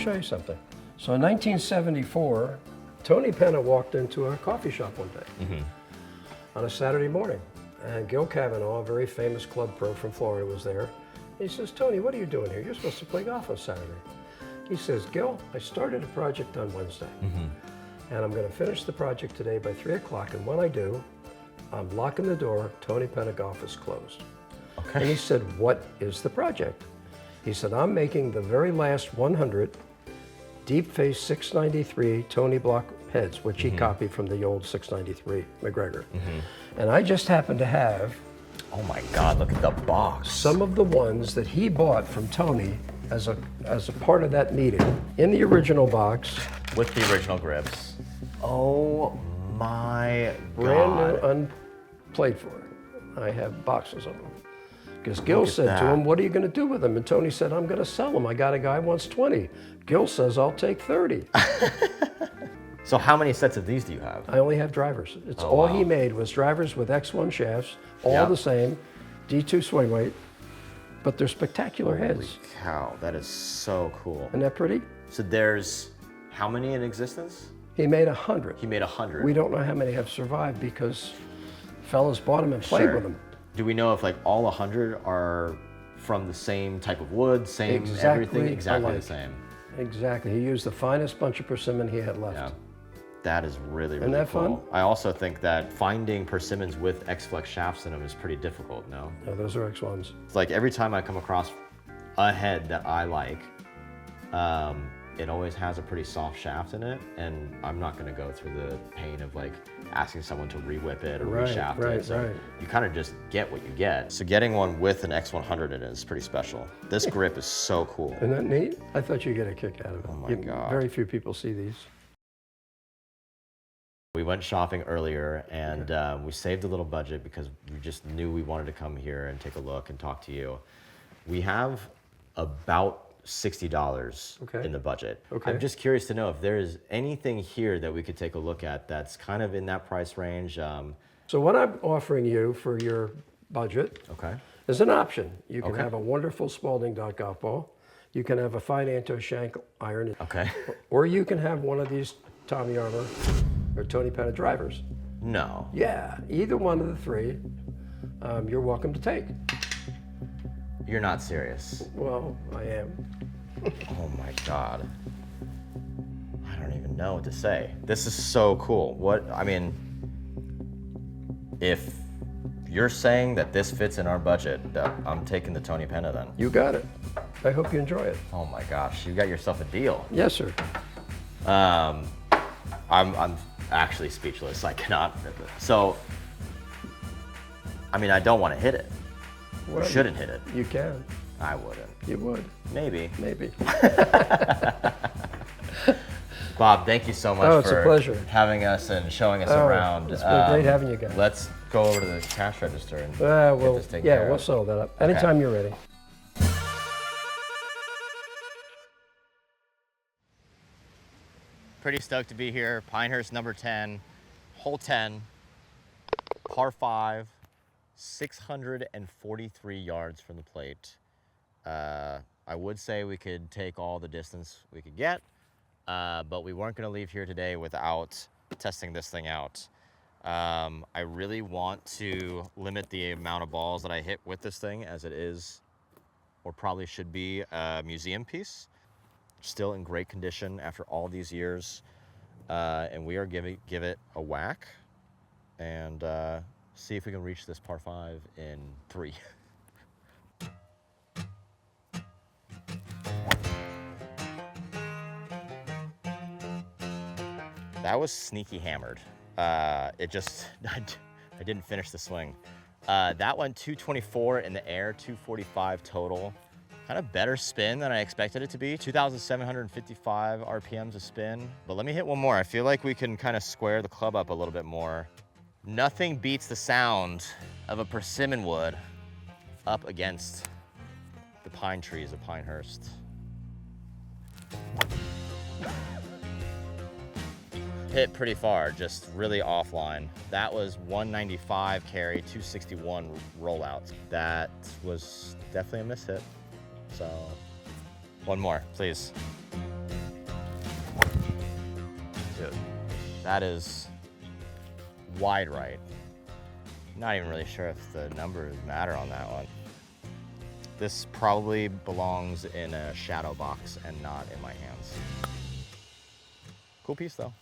show you something. So in 1974, Tony Penna walked into a coffee shop one day on a Saturday morning. And Gil Cavanaugh, a very famous club pro from Florida, was there. He says, Tony, what are you doing here? You're supposed to play golf on Saturday. He says, Gil, I started a project on Wednesday. And I'm going to finish the project today by 3 o'clock. And when I do, I'm locking the door. Tony Penna Golf is closed. Okay. And he said, what is the project? He said, I'm making the very last 100 deep face 693 Tony block heads, which he copied from the old 693 McGregor. And I just happen to have, oh my God, look at the box. some of the ones that he bought from Tony as a part of that meeting in the original box. With the original grips. Oh my Brand new, God. unplayed for. I have boxes of them. Because Gil Look at said to that. him, what are you going to do with them? And Tony said, I'm going to sell them. I got a guy who wants 20. Gil says, I'll take 30. So how many sets of these do you have? I only have drivers. It's Oh, all wow. he made was drivers with X1 shafts, all Yep. the same, D2 swing weight, but they're spectacular Holy heads. cow, that is so cool. Isn't that pretty? So there's how many in existence? He made 100. He made 100. We don't know how many have survived because fellas bought them and played Sure. with them. Do we know if like all 100 are from the same type of wood, same Exactly everything, exactly alike. the same? Exactly. He used the finest bunch of persimmon he had left. Yeah. That is really, really Isn't that cool. fun? I also think that finding persimmons with X-Flex shafts in them is pretty difficult, no? No, those are X1s. It's like every time I come across a head that I like, it always has a pretty soft shaft in it, and I'm not gonna go through the pain of like asking someone to re-whip it or Right, reshaft right, it. So right. you kind of just get what you get. So getting one with an X100 in it is pretty special. This grip is so cool. Isn't that neat? I thought you'd get a kick out of it. Oh my God. Very few people see these. We went shopping earlier and we saved a little budget because we just knew we wanted to come here and take a look and talk to you. We have about $60 Okay. in the budget. Okay. I'm just curious to know if there is anything here that we could take a look at that's kind of in that price range. So what I'm offering you for your budget Okay. is an option. You can Okay. have a wonderful Spalding dot golf ball. You can have a fine Anto Shank iron. Okay. Or you can have one of these Tommy Armour or Tony Penna drivers. No. Yeah, either one of the three, you're welcome to take. You're not serious. Well, I am. Oh my God. I don't even know what to say. This is so cool. I mean, if you're saying that this fits in our budget, I'm taking the Tony Penna then. You got it. I hope you enjoy it. Oh my gosh, you got yourself a deal. Yes, sir. I'm actually speechless. I cannot. So, I mean, I don't want to hit it. Well, Shouldn't hit it. You can. I wouldn't. You would. Maybe. Maybe. Bob, thank you so much Oh, it's a for pleasure. having us and showing us Oh, around. it's been great having you guys. Let's go over to the cash register and get Well, this taken yeah, care we'll of. settle that up. Anytime you're ready. Pretty stoked to be here. Pinehurst number 10, hole 10, par 5, 643 yards from the plate. I would say we could take all the distance we could get, but we weren't going to leave here today without testing this thing out. I really want to limit the amount of balls that I hit with this thing, as it is, or probably should be, a museum piece. Still in great condition after all these years, and we are give it a whack and see if we can reach this par 5 in 3. That was sneaky hammered. It just, I didn't finish the swing. That one, 224 in the air, 245 total. Kind of better spin than I expected it to be. 2,755 RPMs a spin. But let me hit one more. I feel like we can kind of square the club up a little bit more. Nothing beats the sound of a persimmon wood up against the pine trees of Pinehurst. Hit pretty far, just really offline. That was 195 carry, 261 rollout. That was definitely a mishit. So, one more, please. hit. That is wide right. Not even really sure if the numbers matter on that one. This probably belongs in a shadow box and not in my hands. Cool piece though.